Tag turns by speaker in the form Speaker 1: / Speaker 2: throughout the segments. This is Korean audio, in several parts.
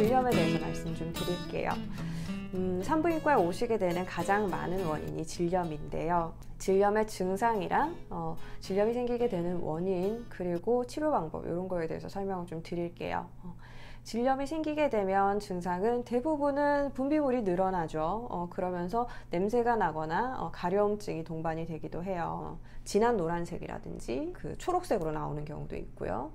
Speaker 1: 질염에 대해서 말씀 좀 드릴게요. 산부인과에 오시게 되는 가장 많은 원인이 질염인데요. 질염의 증상이랑 질염이 생기게 되는 원인, 그리고 치료 방법, 이런 거에 대해서 설명을 좀 드릴게요. 질염이 생기게 되면 증상은 대부분은 분비물이 늘어나죠. 그러면서 냄새가 나거나 가려움증이 동반이 되기도 해요. 진한 노란색이라든지 그 초록색으로 나오는 경우도 있고요.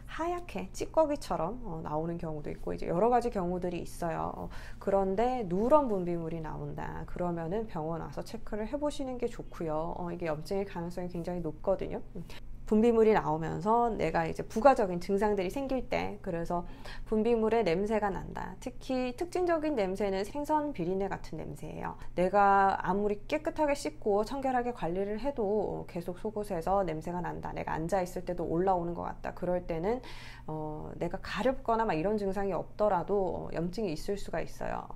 Speaker 1: 하얗게 찌꺼기처럼 나오는 경우도 있고, 이제 여러 가지 경우들이 있어요. 그런데 누런 분비물이 나온다 그러면은 병원 와서 체크를 해보시는 게 좋고요. 이게 염증의 가능성이 굉장히 높거든요. 분비물이 나오면서 내가 이제 부가적인 증상들이 생길 때, 그래서 분비물에 냄새가 난다. 특히 특징적인 냄새는 생선 비린내 같은 냄새예요. 내가 아무리 깨끗하게 씻고 청결하게 관리를 해도 계속 속옷에서 냄새가 난다. 내가 앉아 있을 때도 올라오는 것 같다. 그럴 때는 내가 가렵거나 막 이런 증상이 없더라도 염증이 있을 수가 있어요.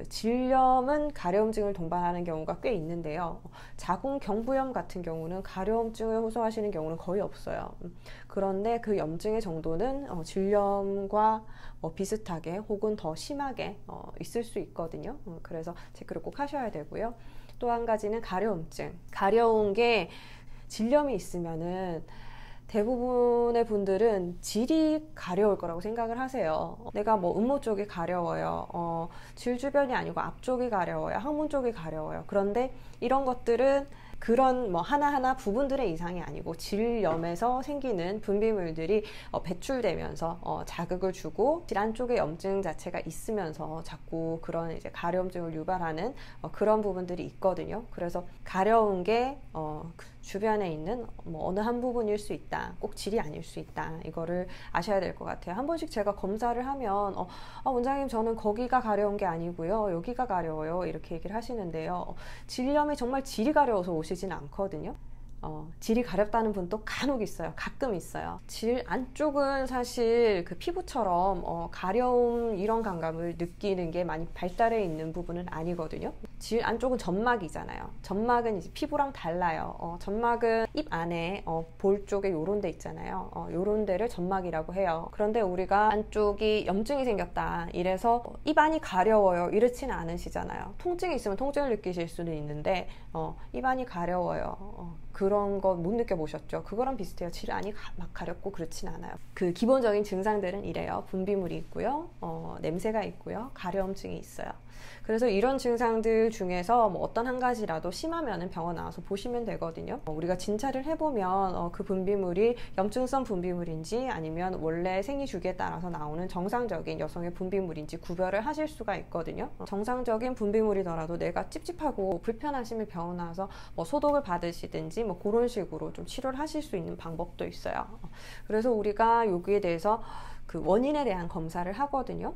Speaker 1: 질염은 가려움증을 동반하는 경우가 꽤 있는데요. 자궁 경부염 같은 경우는 가려움증을 호소하시는 경우는 거의 없어요. 그런데 그 염증의 정도는 질염과 비슷하게 혹은 더 심하게 있을 수 있거든요. 그래서 체크를 꼭 하셔야 되고요. 또 한 가지는 가려움증. 가려운 게 질염이 있으면은 대부분의 분들은 질이 가려울 거라고 생각을 하세요. 내가 뭐 음모 쪽이 가려워요. 질 주변이 아니고 앞쪽이 가려워요. 항문 쪽이 가려워요. 그런데 이런 것들은 그런 뭐 하나하나 부분들의 이상이 아니고 질염에서 생기는 분비물들이 배출되면서 자극을 주고 질 안쪽에 염증 자체가 있으면서 자꾸 그런 이제 가려움증을 유발하는 그런 부분들이 있거든요. 그래서 가려운 게 주변에 있는 뭐 어느 한 부분일 수 있다. 꼭 질이 아닐 수 있다. 이거를 아셔야 될 것 같아요. 한 번씩 제가 검사를 하면 원장님 저는 거기가 가려운 게 아니고요. 여기가 가려워요. 이렇게 얘기를 하시는데요. 질염이 정말 질이 가려워서 오시진 않거든요. 질이 가렵다는 분도 간혹 있어요. 가끔 있어요. 질 안쪽은 사실 그 피부처럼 가려움 이런 감각을 느끼는 게 많이 발달해 있는 부분은 아니거든요. 질 안쪽은 점막이잖아요. 점막은 이제 피부랑 달라요. 점막은 입 안에 볼 쪽에 요런 데 있잖아요. 요런 데를 점막이라고 해요. 그런데 우리가 안쪽이 염증이 생겼다 이래서 입 안이 가려워요 이렇지는 않으시잖아요. 통증이 있으면 통증을 느끼실 수는 있는데 입 안이 가려워요. 그런 거 못 느껴보셨죠? 그거랑 비슷해요. 질 안이 막 가렵고 그렇진 않아요. 그 기본적인 증상들은 이래요. 분비물이 있고요. 냄새가 있고요. 가려움증이 있어요. 그래서 이런 증상들 중에서 뭐 어떤 한 가지라도 심하면은 병원 나와서 보시면 되거든요. 우리가 진찰을 해보면 그 분비물이 염증성 분비물인지 아니면 원래 생리 주기에 따라서 나오는 정상적인 여성의 분비물인지 구별을 하실 수가 있거든요. 정상적인 분비물이더라도 내가 찝찝하고 불편하시면 병원 나와서 뭐 소독을 받으시든지 뭐 그런 식으로 좀 치료를 하실 수 있는 방법도 있어요. 그래서 우리가 여기에 대해서 그 원인에 대한 검사를 하거든요.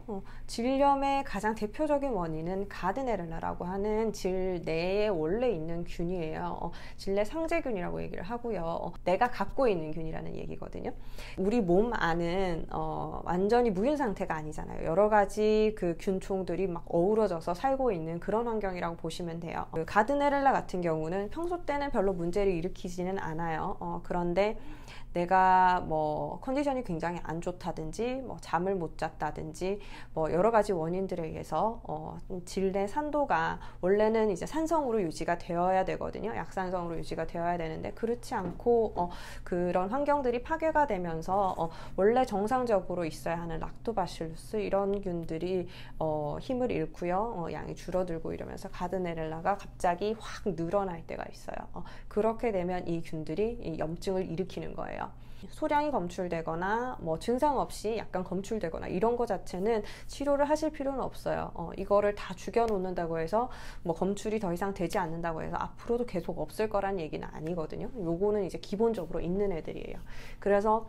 Speaker 1: 질염의 가장 대표적인 원인은 가드네를라라고 하는 질 내에 원래 있는 균이에요. 질 내 상재균이라고 얘기를 하고요. 내가 갖고 있는 균이라는 얘기거든요. 우리 몸 안은 완전히 무균 상태가 아니잖아요. 여러 가지 그 균총들이 막 어우러져서 살고 있는 그런 환경이라고 보시면 돼요. 그 가드네를라 같은 경우는 평소 때는 별로 문제를 일으키지는 않아요. 그런데 내가 뭐 컨디션이 굉장히 안 좋다든지 뭐 잠을 못 잤다든지 뭐 여러 가지 원인들에 의해서 질 내 산도가 원래는 이제 산성으로 유지가 되어야 되거든요. 약산성으로 유지가 되어야 되는데 그렇지 않고 그런 환경들이 파괴가 되면서 원래 정상적으로 있어야 하는 락토바실루스 이런 균들이 힘을 잃고요. 양이 줄어들고 이러면서 가드네렐라가 갑자기 확 늘어날 때가 있어요. 그렇게 되면 이 균들이 이 염증을 일으키는 거예요. 소량이 검출되거나 뭐 증상 없이 약간 검출되거나 이런 거 자체는 치료를 하실 필요는 없어요. 이거를 다 죽여놓는다고 해서 뭐 검출이 더 이상 되지 않는다고 해서 앞으로도 계속 없을 거란 얘기는 아니거든요. 요거는 이제 기본적으로 있는 애들이에요. 그래서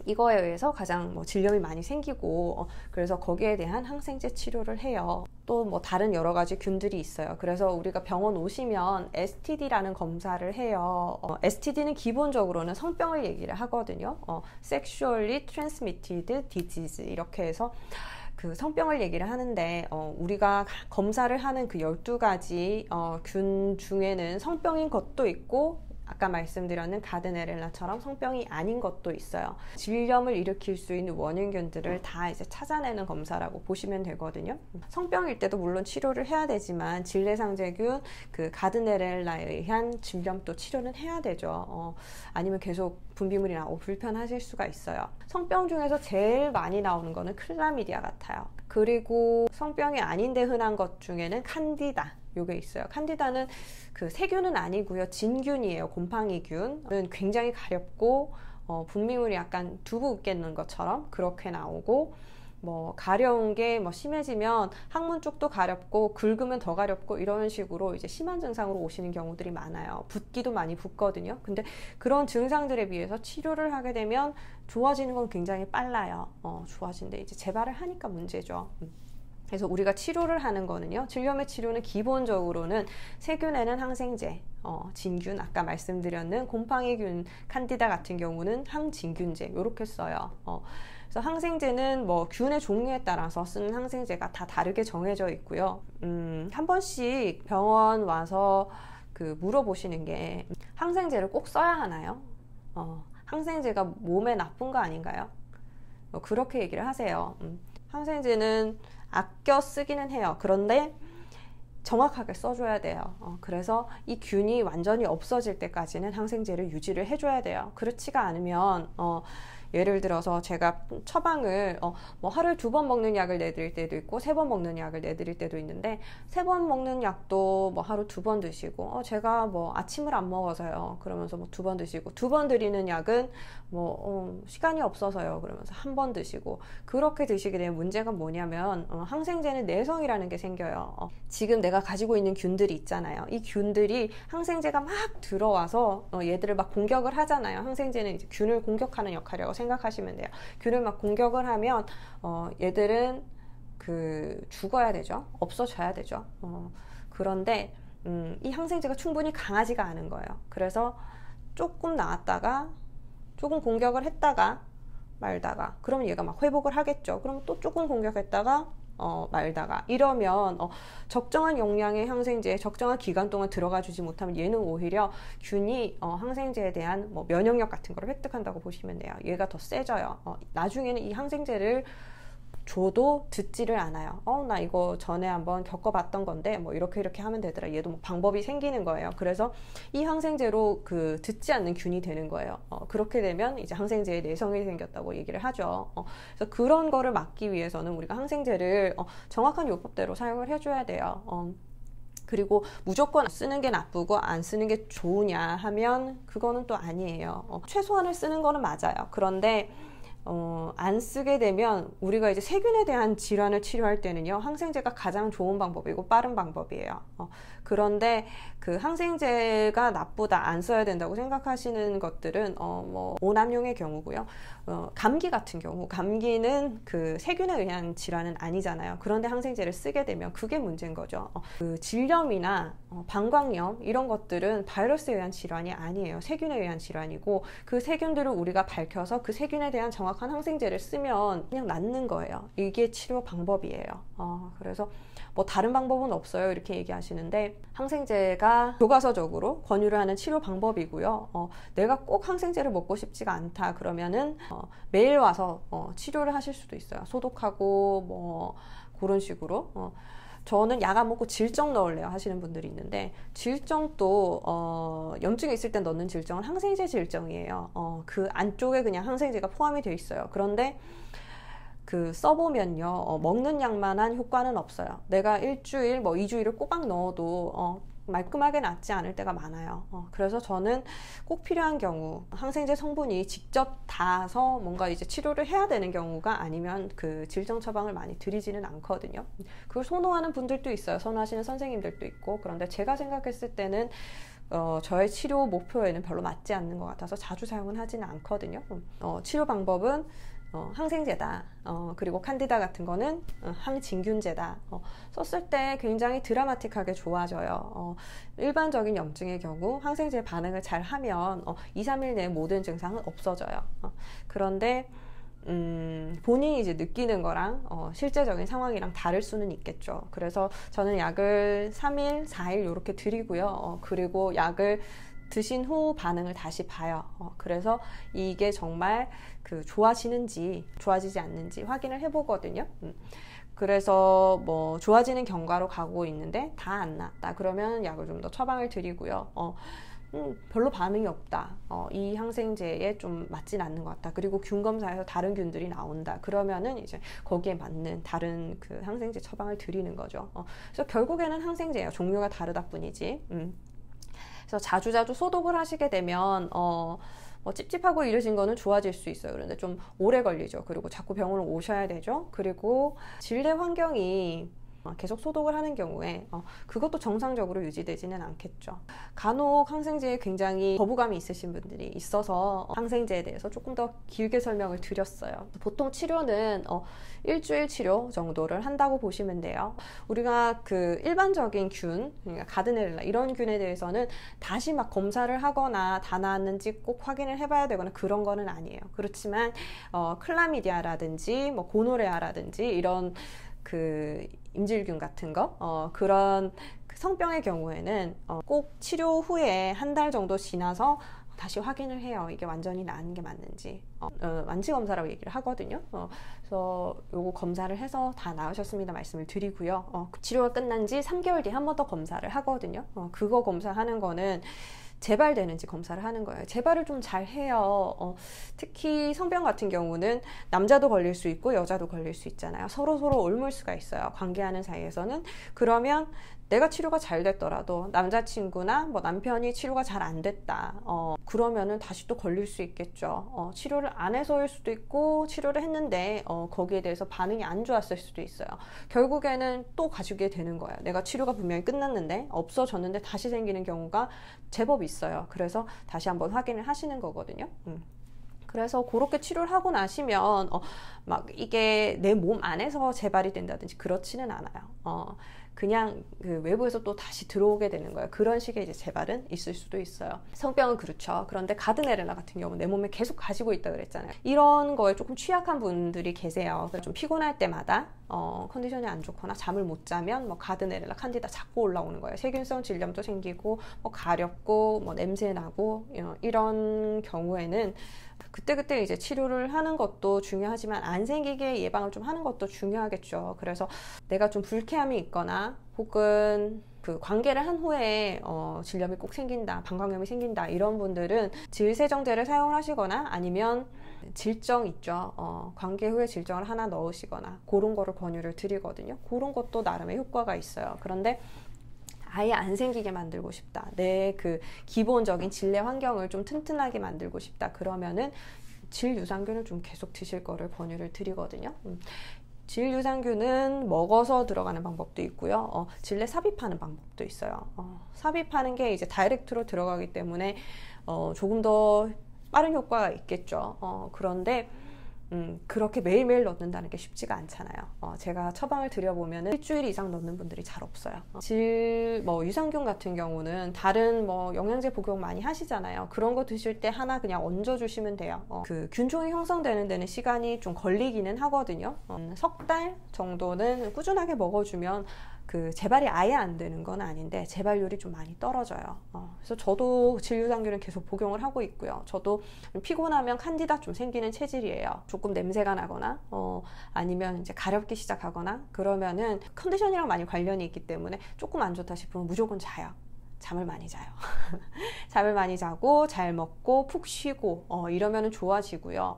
Speaker 1: 이거에 의해서 가장 뭐 질염이 많이 생기고 그래서 거기에 대한 항생제 치료를 해요. 또 뭐 다른 여러 가지 균들이 있어요. 그래서 우리가 병원 오시면 STD라는 검사를 해요. STD는 기본적으로는 성병을 얘기를 하거든요. Sexually Transmitted Disease 이렇게 해서 그 성병을 얘기를 하는데 우리가 검사를 하는 그 12가지 균 중에는 성병인 것도 있고 아까 말씀드렸는 가드네렐라처럼 성병이 아닌 것도 있어요. 질염을 일으킬 수 있는 원인균들을 다 이제 찾아내는 검사라고 보시면 되거든요. 성병일 때도 물론 치료를 해야 되지만 질내상제균, 그 가드네렐라에 의한 질염도 치료는 해야 되죠. 아니면 계속 분비물이 나오고 불편하실 수가 있어요. 성병 중에서 제일 많이 나오는 거는 클라미디아 같아요. 그리고 성병이 아닌데 흔한 것 중에는 칸디다, 요게 있어요. 칸디다는 그 세균은 아니고요, 진균이에요. 곰팡이균은 굉장히 가렵고 분비물이 약간 두부 으깨는 것처럼 그렇게 나오고, 뭐 가려운 게 뭐 심해지면 항문 쪽도 가렵고 긁으면 더 가렵고 이런 식으로 이제 심한 증상으로 오시는 경우들이 많아요. 붓기도 많이 붓거든요. 근데 그런 증상들에 비해서 치료를 하게 되면 좋아지는 건 굉장히 빨라요. 좋아진데 이제 재발을 하니까 문제죠. 그래서 우리가 치료를 하는 거는요, 질염의 치료는 기본적으로는 세균에는 항생제, 진균, 아까 말씀드렸는 곰팡이균, 칸디다 같은 경우는 항진균제 이렇게 써요. 그래서 항생제는 뭐 균의 종류에 따라서 쓰는 항생제가 다 다르게 정해져 있고요. 한 번씩 병원 와서 그 물어보시는 게, 항생제를 꼭 써야 하나요? 항생제가 몸에 나쁜 거 아닌가요? 그렇게 얘기를 하세요. 항생제는 아껴 쓰기는 해요. 그런데 정확하게 써줘야 돼요. 그래서 이 균이 완전히 없어질 때까지는 항생제를 유지를 해줘야 돼요. 그렇지가 않으면 예를 들어서 제가 처방을 뭐 하루에 2번 먹는 약을 내드릴 때도 있고 3번 먹는 약을 내드릴 때도 있는데, 3번 먹는 약도 뭐 하루 2번 드시고 제가 뭐 아침을 안 먹어서요 그러면서 뭐 2번 드시고, 2번 드리는 약은 뭐 시간이 없어서요 그러면서 1번 드시고, 그렇게 드시게 되면 문제가 뭐냐면 항생제는 내성이라는 게 생겨요. 지금 내가 가지고 있는 균들이 있잖아요. 이 균들이 항생제가 막 들어와서 얘들을 막 공격을 하잖아요. 항생제는 이제 균을 공격하는 역할이라고 생각하시면 돼요. 균을 막 공격을 하면 얘들은 죽어야 되죠. 없어져야 되죠. 그런데 이 항생제가 충분히 강하지가 않은 거예요. 그래서 조금 나왔다가 조금 공격을 했다가 말다가, 그러면 얘가 막 회복을 하겠죠. 그럼 또 조금 공격했다가 말다가, 이러면 적정한 용량의 항생제에 적정한 기간 동안 들어가 주지 못하면 얘는 오히려 균이 항생제에 대한 뭐 면역력 같은 걸 획득한다고 보시면 돼요. 얘가 더 세져요. 나중에는 이 항생제를 줘도 듣지를 않아요. 나 이거 전에 한번 겪어봤던 건데 뭐 이렇게 하면 되더라. 얘도 뭐 방법이 생기는 거예요. 그래서 이 항생제로 듣지 않는 균이 되는 거예요. 그렇게 되면 이제 항생제에 내성이 생겼다고 얘기를 하죠. 그래서 그런 거를 막기 위해서는 우리가 항생제를 정확한 요법대로 사용을 해줘야 돼요. 그리고 무조건 쓰는 게 나쁘고 안 쓰는 게 좋으냐 하면 그거는 또 아니에요. 최소한을 쓰는 거는 맞아요. 그런데 안 쓰게 되면 우리가 이제 세균에 대한 질환을 치료할 때는요, 항생제가 가장 좋은 방법이고 빠른 방법이에요. 그런데 그 항생제가 나쁘다, 안 써야 된다고 생각하시는 것들은 뭐 오남용의 경우고요. 감기 같은 경우, 감기는 그 세균에 의한 질환은 아니잖아요. 그런데 항생제를 쓰게 되면 그게 문제인 거죠. 그 질염이나 방광염 이런 것들은 바이러스에 의한 질환이 아니에요. 세균에 의한 질환이고, 그 세균들을 우리가 밝혀서 그 세균에 대한 정확한 항생제를 쓰면 그냥 낫는 거예요. 이게 치료 방법이에요. 그래서 뭐 다른 방법은 없어요 이렇게 얘기하시는데, 항생제가 교과서적으로 권유를 하는 치료 방법이고요. 내가 꼭 항생제를 먹고 싶지가 않다 그러면은 매일 와서 치료를 하실 수도 있어요. 소독하고 뭐 그런 식으로. 저는 약 안 먹고 질정 넣을래요 하시는 분들이 있는데, 질정도 염증이 있을 때 넣는 질정은 항생제 질정이에요. 그 안쪽에 그냥 항생제가 포함이 되어 있어요. 그런데 써보면요, 먹는 약만한 효과는 없어요. 내가 일주일, 뭐 2주일을 꼬박 넣어도 말끔하게 낫지 않을 때가 많아요. 그래서 저는 꼭 필요한 경우, 항생제 성분이 직접 닿아서 뭔가 이제 치료를 해야 되는 경우가 아니면 그 질정 처방을 많이 드리지는 않거든요. 그걸 선호하는 분들도 있어요. 선호하시는 선생님들도 있고. 그런데 제가 생각했을 때는 저의 치료 목표에는 별로 맞지 않는 것 같아서 자주 사용은 하지는 않거든요. 치료 방법은 항생제다. 그리고 칸디다 같은 거는 항진균제다. 썼을 때 굉장히 드라마틱하게 좋아져요. 일반적인 염증의 경우 항생제 반응을 잘 하면 2, 3일 내에 모든 증상은 없어져요. 그런데 본인이 이제 느끼는 거랑 실제적인 상황이랑 다를 수는 있겠죠. 그래서 저는 약을 3일, 4일 이렇게 드리고요. 그리고 약을 드신 후 반응을 다시 봐요. 그래서 이게 정말 그 좋아지는지 좋아지지 않는지 확인을 해보거든요. 그래서 뭐 좋아지는 경과로 가고 있는데 다 안 낫다 그러면 약을 좀 더 처방을 드리고요. 별로 반응이 없다. 이 항생제에 좀 맞진 않는 것 같다. 그리고 균 검사에서 다른 균들이 나온다. 그러면은 이제 거기에 맞는 다른 그 항생제 처방을 드리는 거죠. 그래서 결국에는 항생제예요. 종류가 다르다 뿐이지. 그래서 자주자주 소독을 하시게 되면 찝찝하고 이러신 거는 좋아질 수 있어요. 그런데 좀 오래 걸리죠. 그리고 자꾸 병원을 오셔야 되죠. 그리고 질내 환경이 계속 소독을 하는 경우에 그것도 정상적으로 유지되지는 않겠죠. 간혹 항생제에 굉장히 거부감이 있으신 분들이 있어서 항생제에 대해서 조금 더 길게 설명을 드렸어요. 보통 치료는 일주일 치료 정도를 한다고 보시면 돼요. 우리가 그 일반적인 균, 그러니까 가드네릴라 이런 균에 대해서는 다시 막 검사를 하거나 다 나았는지 꼭 확인을 해봐야 되거나 그런 거는 아니에요. 그렇지만 클라미디아라든지 뭐 고노레아라든지 이런 그 임질균 같은 거 그런 성병의 경우에는 꼭 치료 후에 한 달 정도 지나서 다시 확인을 해요. 이게 완전히 나은 게 맞는지. 완치 검사라고 얘기를 하거든요. 그래서 요거 검사를 해서 다 나으셨습니다 말씀을 드리고요. 치료가 끝난 지 3개월 뒤에 한 번 더 검사를 하거든요. 그거 검사하는 거는 재발되는지 검사를 하는 거예요. 재발을 좀 잘 해요. 특히 성병 같은 경우는 남자도 걸릴 수 있고 여자도 걸릴 수 있잖아요. 서로 옮을 수가 있어요. 관계하는 사이에서는. 그러면 내가 치료가 잘 됐더라도 남자친구나 뭐 남편이 치료가 잘 안 됐다. 그러면은 다시 또 걸릴 수 있겠죠. 치료를 안 해서일 수도 있고 치료를 했는데 거기에 대해서 반응이 안 좋았을 수도 있어요. 결국에는 또 가지게 되는 거예요. 내가 치료가 분명히 끝났는데 없어졌는데 다시 생기는 경우가 제법 있어요. 그래서 다시 한번 확인을 하시는 거거든요. 그래서 그렇게 치료를 하고 나시면 막 이게 내 몸 안에서 재발이 된다든지 그렇지는 않아요. 그냥 그 외부에서 또 다시 들어오게 되는 거예요. 그런 식의 이제 재발은 있을 수도 있어요. 성병은 그렇죠. 그런데 가드네릴라 같은 경우는 내 몸에 계속 가지고 있다 그랬잖아요. 이런 거에 조금 취약한 분들이 계세요. 좀 피곤할 때마다 컨디션이 안 좋거나 잠을 못 자면 뭐 가드네릴라, 칸디다 자꾸 올라오는 거예요. 세균성 질염도 생기고 뭐 가렵고 뭐 냄새 나고 이런 경우에는 그때그때 이제 치료를 하는 것도 중요하지만 안 생기게 예방을 좀 하는 것도 중요하겠죠. 그래서 내가 좀 불쾌함이 있거나 혹은 그 관계를 한 후에 질염이 꼭 생긴다, 방광염이 생긴다 이런 분들은 질세정제를 사용을 하시거나 아니면 질정 있죠. 관계 후에 질정을 하나 넣으시거나 그런 거를 권유를 드리거든요. 그런 것도 나름의 효과가 있어요. 그런데 아예 안 생기게 만들고 싶다. 내 그 기본적인 질내 환경을 좀 튼튼하게 만들고 싶다. 그러면은 질유산균을 좀 계속 드실 거를 권유를 드리거든요. 질유산균은 먹어서 들어가는 방법도 있고요. 질내 삽입하는 방법도 있어요. 삽입하는 게 이제 다이렉트로 들어가기 때문에 조금 더 빠른 효과가 있겠죠. 그런데 그렇게 매일매일 넣는다는 게 쉽지가 않잖아요. 제가 처방을 드려보면 일주일 이상 넣는 분들이 잘 없어요. 유산균 같은 경우는 다른 뭐 영양제 복용 많이 하시잖아요. 그런 거 드실 때 하나 그냥 얹어주시면 돼요. 그 균총이 형성되는 데는 시간이 좀 걸리기는 하거든요. 석 달 정도는 꾸준하게 먹어주면 그 재발이 아예 안 되는 건 아닌데 재발률이 좀 많이 떨어져요. 그래서 저도 질유산균은 계속 복용을 하고 있고요. 저도 피곤하면 칸디다 좀 생기는 체질이에요. 조금 냄새가 나거나 아니면 이제 가렵기 시작하거나 그러면은 컨디션이랑 많이 관련이 있기 때문에 조금 안 좋다 싶으면 무조건 자요. 잠을 많이 자요. 잠을 많이 자고 잘 먹고 푹 쉬고 이러면은 좋아지고요.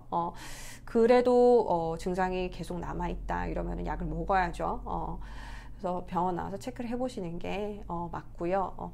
Speaker 1: 그래도 증상이 계속 남아있다 이러면은 약을 먹어야죠. 그래서 병원 나와서 체크를 해보시는 게 맞고요.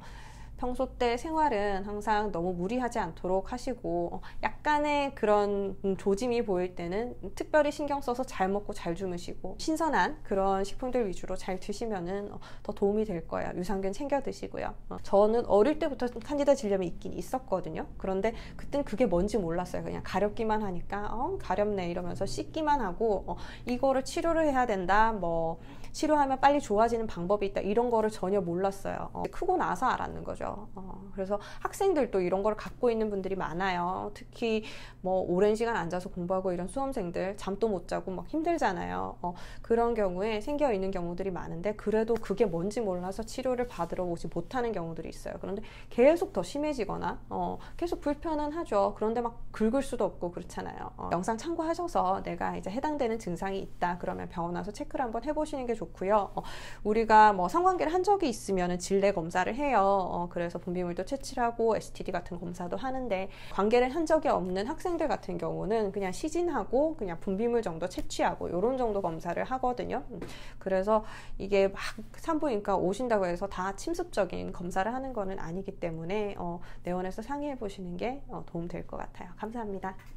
Speaker 1: 평소 때 생활은 항상 너무 무리하지 않도록 하시고 약간의 그런 조짐이 보일 때는 특별히 신경 써서 잘 먹고 잘 주무시고 신선한 그런 식품들 위주로 잘 드시면은 더 도움이 될 거예요. 유산균 챙겨 드시고요. 저는 어릴 때부터 칸디다 질염이 있긴 있었거든요. 그런데 그땐 그게 뭔지 몰랐어요. 그냥 가렵기만 하니까 가렵네 이러면서 씻기만 하고 이거를 치료를 해야 된다 뭐 치료하면 빨리 좋아지는 방법이 있다 이런 거를 전혀 몰랐어요. 크고 나서 알았는 거죠. 그래서 학생들도 이런 걸 갖고 있는 분들이 많아요. 특히 뭐 오랜 시간 앉아서 공부하고 이런 수험생들 잠도 못 자고 막 힘들잖아요. 그런 경우에 생겨 있는 경우들이 많은데 그래도 그게 뭔지 몰라서 치료를 받으러 오지 못하는 경우들이 있어요. 그런데 계속 더 심해지거나 계속 불편은 하죠. 그런데 막 긁을 수도 없고 그렇잖아요. 영상 참고하셔서 내가 이제 해당되는 증상이 있다 그러면 병원 와서 체크를 한번 해보시는 게 좋고요. 우리가 뭐 성관계를 한 적이 있으면 질내 검사를 해요. 그래서 분비물도 채취를 하고 STD 같은 검사도 하는데 관계를 한 적이 없는 학생들 같은 경우는 그냥 시진하고 그냥 분비물 정도 채취하고 이런 정도 검사를 하거든요. 그래서 이게 막 산부인과 오신다고 해서 다 침습적인 검사를 하는 거는 아니기 때문에 내원에서 상의해 보시는 게 도움 될 것 같아요. 감사합니다.